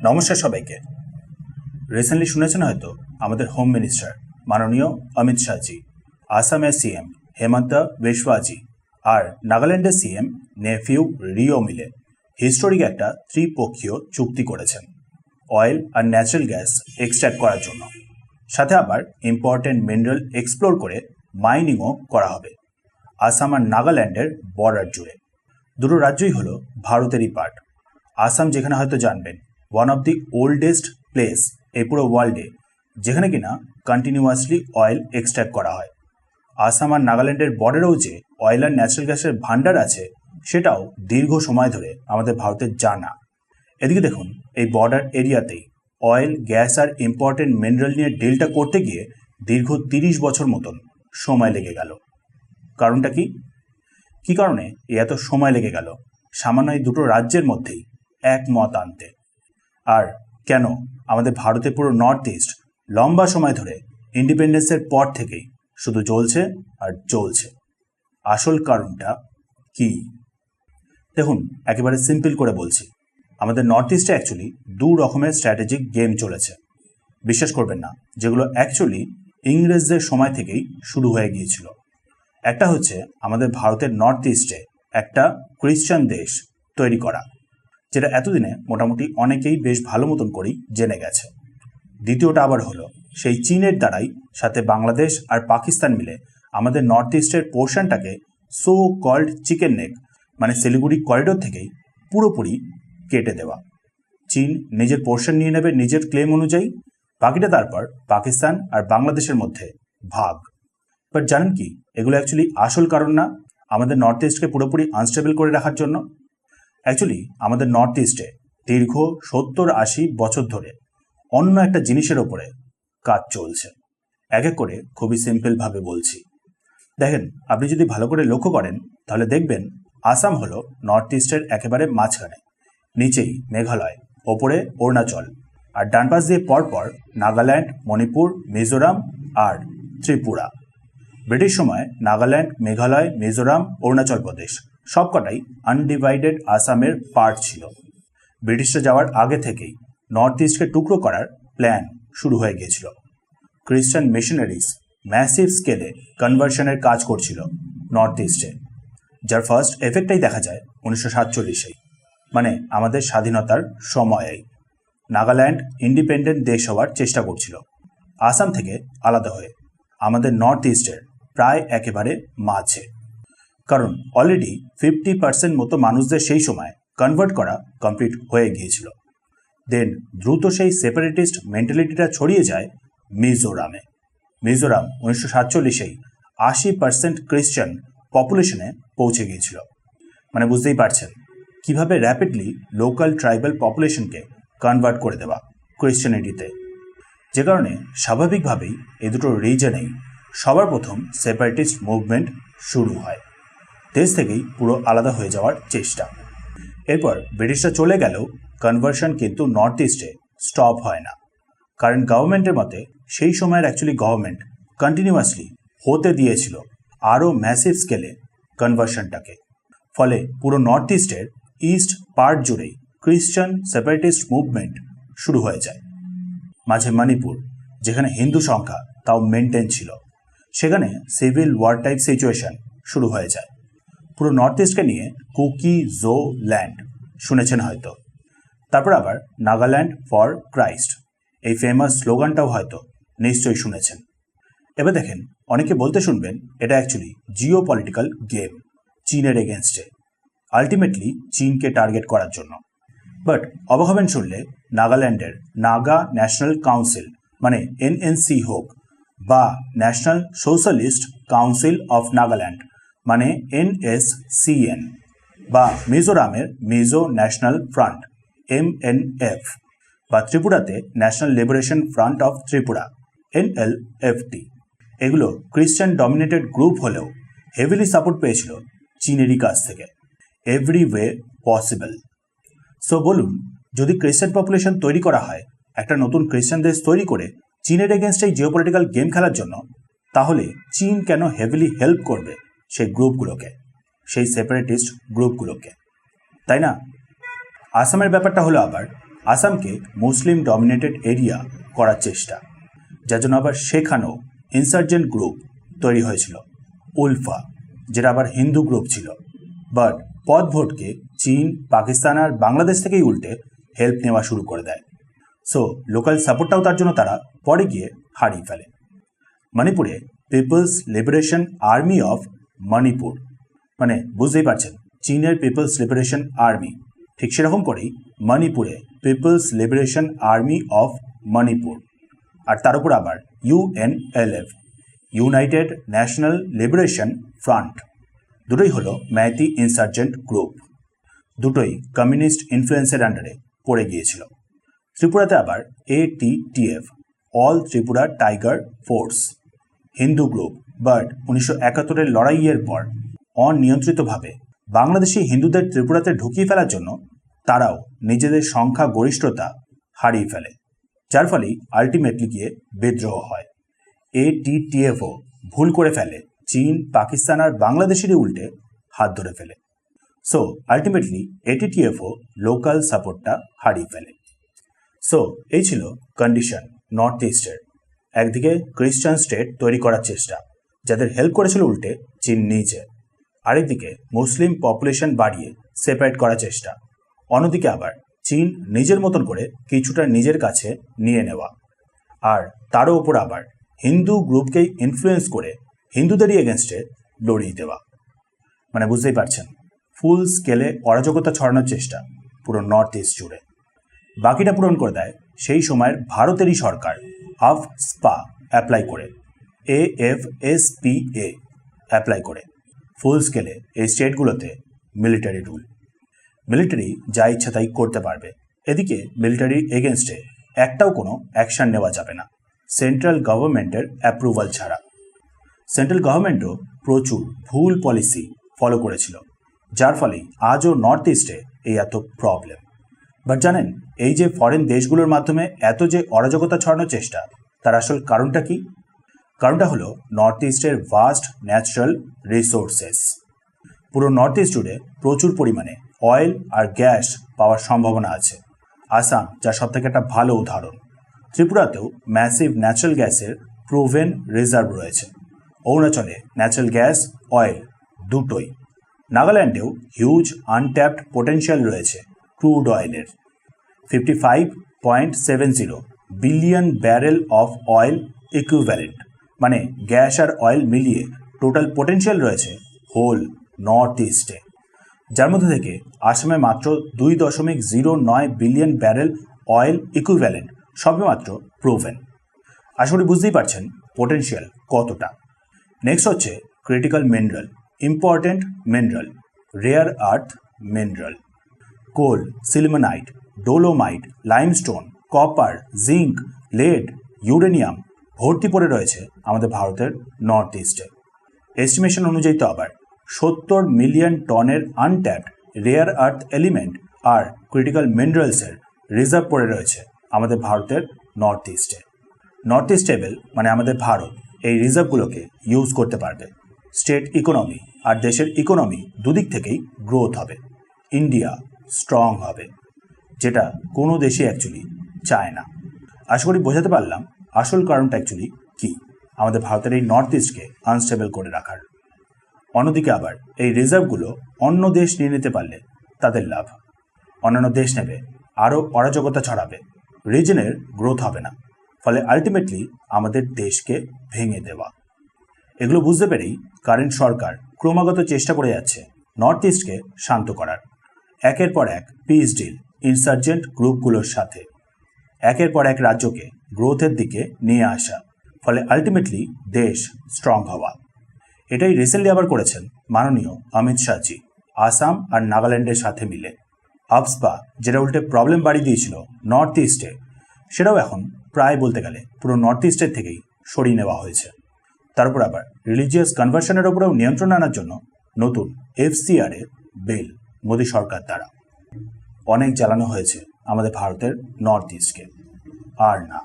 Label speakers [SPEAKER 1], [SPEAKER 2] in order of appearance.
[SPEAKER 1] নমস্কার সবাইকে। রিসেন্টলি শুনেছেন হয়তো আমাদের হোম মিনিস্টার মাননীয় অমিত শাহজি, আসামের সিএম হেমন্ত বিশ্বজি আর নাগাল্যান্ডের সিএম নেফিউ রিও মিলে হিস্টোরিক একটা ত্রিপক্ষীয় চুক্তি করেছেন অয়েল আর ন্যাচারাল গ্যাস এক্সট্র্যাক্ট করার জন্য। সাথে আবার ইম্পর্টেন্ট মিনারেল এক্সপ্লোর করে মাইনিংও করা হবে আসাম আর নাগাল্যান্ডের বর্ডার জুড়ে। দুটো রাজ্যই হলো ভারতেরই পার্ট। আসাম যেখানে হয়তো জানবেন one of the oldest place এই পুরো ওয়ার্ল্ডে যেখানে কিনা কন্টিনিউয়াসলি অয়েল এক্সট্র্যাক্ট করা হয়। আসাম আর নাগাল্যান্ডের বর্ডারেও যে অয়েল আর ন্যাচারাল গ্যাসের ভান্ডার আছে সেটাও দীর্ঘ সময় ধরে আমাদের ভারতের জানা। এদিকে দেখুন, এই বর্ডার এরিয়াতেই অয়েল, গ্যাস আর ইম্পর্টেন্ট মিনারেল নিয়ে ডিলটা করতে গিয়ে দীর্ঘ 30 বছর মতন সময় লেগে গেল। কারণটা কি? কি কারণে এত সময় লেগে গেল সামান্য এই দুটো রাজ্যের মধ্যেই একমত আনতে? আর কেন আমাদের ভারতের পুরো নর্থ ইস্ট লম্বা সময় ধরে ইন্ডিপেন্ডেন্সের পর থেকেই শুধু জ্বলছে আর জ্বলছে? আসল কারণটা কি? দেখুন, একেবারে সিম্পল করে বলছি, আমাদের নর্থ ইস্টে অ্যাকচুয়ালি দু রকমের স্ট্র্যাটেজিক গেম চলেছে। বিশ্বাস করবেন না, যেগুলো অ্যাকচুয়ালি ইংরেজদের সময় থেকেই শুরু হয়ে গিয়েছিল। একটা হচ্ছে আমাদের ভারতের নর্থ ইস্টে একটা খ্রিশ্চান দেশ তৈরি করা, যেটা এতদিনে মোটামুটি অনেকেই বেশ ভালো মতন করেই জেনে গেছে। দ্বিতীয়টা আবার হলো সেই চীনের দ্বারাই সাথে বাংলাদেশ আর পাকিস্তান মিলে আমাদের নর্থ ইস্টের পোর্শনটাকে সো কল্ড চিকেন নেক মানে শিলিগুড়ি করিডোর থেকেই পুরোপুরি কেটে দেওয়া। চীন নিজের পোর্শন নিয়ে নেবে নিজের ক্লেম অনুযায়ী, বাকিটা তারপর পাকিস্তান আর বাংলাদেশের মধ্যে ভাগ। বাট জানেন কি, এগুলো অ্যাকচুয়ালি আসল কারণ না আমাদের নর্থ ইস্টকে পুরোপুরি আনস্টেবল করে রাখার জন্য। অ্যাকচুয়ালি আমাদের নর্থ ইস্টে দীর্ঘ 70-80 বছর ধরে অন্য একটা জিনিসের ওপরে কাজ চলছে। এক এক করে খুবই সিম্পলভাবে বলছি। দেখেন, আপনি যদি ভালো করে লক্ষ্য করেন তাহলে দেখবেন আসাম হলো নর্থ ইস্টের একেবারে মাঝখানে, নিচেই মেঘালয়, ওপরে অরুণাচল, আর ডান পাশ দিয়ে পরপর নাগাল্যান্ড, মণিপুর, মিজোরাম আর ত্রিপুরা। ব্রিটিশ সময় নাগাল্যান্ড, মেঘালয়, মিজোরাম, অরুণাচল প্রদেশ সবকটাই আনডিভাইডেড আসামের পার্ট ছিল। ব্রিটিশরা যাওয়ার আগে থেকেই নর্থ ইস্টকে টুকরো করার প্ল্যান শুরু হয়ে গিয়েছিল। খ্রিস্টান মিশনারিজ ম্যাসিভ স্কেলে কনভার্সনের কাজ করছিল নর্থ ইস্টে, যার ফার্স্ট এফেক্টটাই দেখা যায় 1947-এই, মানে আমাদের স্বাধীনতার সময়েই। নাগাল্যান্ড ইন্ডিপেন্ডেন্ট দেশ হওয়ার চেষ্টা করছিল আসাম থেকে আলাদা হয়ে, আমাদের নর্থ ইস্টের প্রায় একেবারে মাঝে। কারণ অলরেডি 50% মতো মানুষদের সেই সময় কনভার্ট করা কমপ্লিট হয়ে গিয়েছিল। দেন দ্রুত সেই সেপারেটিস্ট মেন্টালিটিটা ছড়িয়ে যায় মিজোরামে। মিজোরাম 1947-এই 80% খ্রিশ্চান পপুলেশনে পৌঁছে গিয়েছিল। মানে বুঝতেই পারছেন কিভাবে র্যাপিডলি লোকাল ট্রাইবাল পপুলেশনকে কনভার্ট করে দেওয়া ক্রিশ্চানিটিতে। যে কারণে স্বাভাবিকভাবেই এই দুটো রিজনেই সবার প্রথম সেপারেটিস্ট মুভমেন্ট শুরু হয়। দেশ থেকেই পুরো আলাদা হয়ে যাওয়ার চেষ্টা। এরপর ব্রিটিশরা চলে গেলেও কনভার্সন কিন্তু নর্থ ইস্টে স্টপ হয় না। কারণ গভর্নমেন্টের মতে সেই সময়ের অ্যাকচুয়ালি গভর্নমেন্ট কন্টিনিউয়াসলি হতে দিয়েছিল আরও ম্যাসিভ স্কেলে কনভার্সনটাকে। ফলে পুরো নর্থ ইস্টের ইস্ট পার্ট জুড়েই খ্রিশ্চান সেপারেটিস্ট মুভমেন্ট শুরু হয়ে যায়। মাঝে মণিপুর, যেখানে হিন্দু সংখ্যা তাও মেনটেন ছিল, সেখানে সিভিল ওয়ার টাইপ সিচুয়েশন শুরু হয়ে যায়। পুরো নর্থ ইস্টকে নিয়ে কুকি জো ল্যান্ড শুনেছেন হয়তো। তারপর আবার নাগাল্যান্ড ফর ক্রাইস্ট, এই ফেমাস স্লোগানটাও হয়তো নিশ্চয়ই শুনেছেন। এবার দেখেন, অনেকে বলতে শুনবেন এটা অ্যাকচুয়ালি জিও পলিটিক্যাল গেম চীনের এগেনস্টে, আলটিমেটলি চীনকে টার্গেট করার জন্য। বাট অবাক হবেন শুনলে, নাগাল্যান্ডের নাগা ন্যাশনাল কাউন্সিল মানে এনএনসি হোক, বা national socialist council of Nagaland মানে NSCN, বা মিজোরামের মিজো ন্যাশনাল ফ্রন্ট MNF, বা ত্রিপুরাতে national liberation front of Tripura NLFT, এগুলো খ্রিশ্চান ডমিনেটেড গ্রুপ হলেও হেভিলি সাপোর্ট পেয়েছিল চীনেরই কাছ থেকে এভরি ওয়ে পসিবল। সো বলুন, যদি খ্রিশ্চান পপুলেশন তৈরি করা হয় একটা নতুন খ্রিশ্চান দেশ তৈরি করে চীনের এগেনস্টে জিওপলিটিক্যাল গেম খেলার জন্য, তাহলে চীন কেন হেভিলি হেল্প করবে সেই গ্রুপগুলোকে, সেই সেপারেটিস্ট গ্রুপগুলোকে, তাই না? আসামের ব্যাপারটা হলো আবার আসামকে মুসলিম ডমিনেটেড এরিয়া করার চেষ্টা, যার জন্য আবার সেখানেও ইনসার্জেন্ট গ্রুপ তৈরি হয়েছিল উলফা, যেটা আবার হিন্দু গ্রুপ ছিল। বাট পথ ভোটকে চীন, পাকিস্তান আর বাংলাদেশ থেকেই উল্টে হেল্প নেওয়া শুরু করে দেয়। সো লোকাল সাপোর্টটাও তার জন্য তারা পরে গিয়ে হারিয়ে ফেলে। মণিপুরে people's liberation army of Manipur, মানে বুঝতেই পারছেন চীনের পিপলস লিবারেশন আর্মি, ঠিক সেরকম করেই মণিপুরে people's liberation army of Manipur, আর তার উপর আবার UNLF, united national liberation front, দুটোই হলো ম্যাইতি ইনসার্জেন্ট গ্রুপ, দুটোই কমিউনিস্ট ইনফ্লুয়েন্সের আন্ডারে পড়ে গিয়েছিল। ত্রিপুরাতে আবার ATTF, all Tripura tiger force, Hindu group, but 1971-এর লড়াইয়ের পর অনিয়ন্ত্রিতভাবে বাংলাদেশি হিন্দুদের ত্রিপুরাতে ঢুকিয়ে ফেলার জন্য তারাও নিজেদের সংখ্যা গরিষ্ঠতা হারিয়ে ফেলে, যার ফলেই আলটিমেটলি গিয়ে বিদ্রোহ হয়। ATTFও ভুল করে ফেলে, চীন, পাকিস্তান আর বাংলাদেশেরই উল্টে হাত ধরে ফেলে। সো আলটিমেটলি ATTFও লোকাল সাপোর্টটা হারিয়ে ফেলে। সো এই ছিল কন্ডিশন নর্থ ইস্টের। একদিকে খ্রিস্টান স্টেট তৈরি করার চেষ্টা, যাদের হেল্প করেছিল উল্টে চীন নিজে, আরেকদিকে মুসলিম পপুলেশন বাড়িয়ে সেপারেট করার চেষ্টা, অন্যদিকে আবার চীন নিজের মতন করে কিছুটা নিজের কাছে নিয়ে নেওয়া, আর তারও ওপর আবার হিন্দু গ্রুপকেই ইনফ্লুয়েন্স করে হিন্দুদেরই এগেনস্টে লড়িয়ে দেওয়া। মানে বুঝতেই পারছেন ফুল স্কেলে অরাজকতা ছড়ানোর চেষ্টা পুরো নর্থ ইস্ট জুড়ে। বাকিটা পূরণ করে দেয় সেই সময়ের ভারতেরই সরকার AFSPA অ্যাপ্লাই করে, AFSPA অ্যাপ্লাই করে ফুল স্কেলে এই স্টেটগুলোতে মিলিটারি রুল। মিলিটারি যা ইচ্ছা তাই করতে পারবে, এদিকে মিলিটারির এগেনস্টে একটাও কোনো অ্যাকশন নেওয়া যাবে না সেন্ট্রাল গভর্নমেন্টের অ্যাপ্রুভাল ছাড়া। সেন্ট্রাল গভর্নমেন্টও প্রচুর ভুল পলিসি ফলো করেছিল, যার ফলে আজও নর্থ ইস্টে এই এত প্রবলেম। বাট জানেন এই যে ফরেন দেশগুলোর মাধ্যমে এত যে অরাজকতা ছড়ানোর চেষ্টা, তার আসল কারণটা কি? কারণটা হলো নর্থ ইস্টের ভাস্ট ন্যাচারাল রিসোর্সেস। পুরো নর্থ ইস্ট জুড়ে প্রচুর পরিমাণে অয়েল আর গ্যাস পাওয়ার সম্ভাবনা আছে। আসাম যার সব থেকে একটা ভালো উদাহরণ। ত্রিপুরাতেও ম্যাসিভ ন্যাচারাল গ্যাসের প্রুভেন রিজার্ভ রয়েছে। অরুণাচলে ন্যাচারাল গ্যাস, অয়েল দুটোই। নাগাল্যান্ডেও হিউজ আনট্যাপড পোটেনশিয়াল রয়েছে ক্রুড অয়েলের। 55.70 billion barrel of oil equivalent, মানে গ্যাস আর অয়েল মিলিয়ে টোটাল পোটেনশিয়াল রয়েছে হোল নর্থ ইস্টে, যার মধ্যে থেকে আসামে মাত্র 2.09 বিলিয়ন ব্যারেল অয়েল ইকুইভ্যালেন্ট সবেমাত্র প্রুভেন। আশা করি বুঝতেই পারছেন পোটেনশিয়াল কতটা। নেক্সট হচ্ছে critical mineral, important mineral, rare earth mineral. Coal, sillimanite, dolomite, limestone, copper, zinc, lead, uranium ভর্তি পড়ে রয়েছে আমাদের ভারতের নর্থ ইস্টে। এস্টিমেশন অনুযায়ী তো আবার 70 মিলিয়ন টনের আনট্যাপড রেয়ার আর্থ এলিমেন্ট আর ক্রিটিক্যাল মিনারেলসের রিজার্ভ পড়ে রয়েছে আমাদের ভারতের নর্থ ইস্টে। নর্থ ইস্ট টেবল মানে আমাদের ভারত এই রিজার্ভগুলোকে ইউজ করতে পারবে। স্টেট ইকোনমি আর দেশের ইকোনমি দুদিক থেকেই গ্রোথ হবে। ইন্ডিয়া স্ট্রং হবে, যেটা কোনো দেশই অ্যাকচুয়ালি চায় না। আশা করি বোঝাতে পারলাম আসল কারণটা অ্যাকচুয়ালি কী আমাদের ভারতের এই নর্থ ইস্টকে আনস্টেবল করে রাখার। অন্যদিকে আবার এই রিজার্ভগুলো অন্য দেশ নিয়ে নিতে পারলে তাদের লাভ। অন্যান্য দেশ নেবে, আরও অরাজকতা ছড়াবে, রিজনের গ্রোথ হবে না, ফলে আলটিমেটলি আমাদের দেশকে ভেঙে দেওয়া। এগুলো বুঝতে পেরেই কারেন্ট সরকার ক্রমাগত চেষ্টা করে যাচ্ছে নর্থ ইস্টকে শান্ত করার। একের পর এক পিস ডিল ইনসার্জেন্ট গ্রুপগুলোর সাথে, একের পর এক রাজ্যকে গ্রোথের দিকে নিয়ে আসা, ফলে আলটিমেটলি দেশ স্ট্রং হওয়া। এটাই রিসেন্টলি আবার করেছেন মাননীয় অমিত শাহজি আসাম আর নাগাল্যান্ডের সাথে মিলে। AFSPA যেটা উল্টে প্রবলেম বাড়িয়ে দিয়েছিল নর্থ ইস্টে, সেটাও এখন প্রায় বলতে গেলে পুরো নর্থ ইস্টের থেকেই সরিয়ে নেওয়া হয়েছে। তারপর আবার রিলিজিয়াস কনভার্সনের ওপরেও নিয়ন্ত্রণ আনার জন্য নতুন FCR এর বিল মোদী সরকার দ্বারা। অনেক জ্বালানো হয়েছে আমাদের ভারতের নর্থ ইস্টকে, আর না।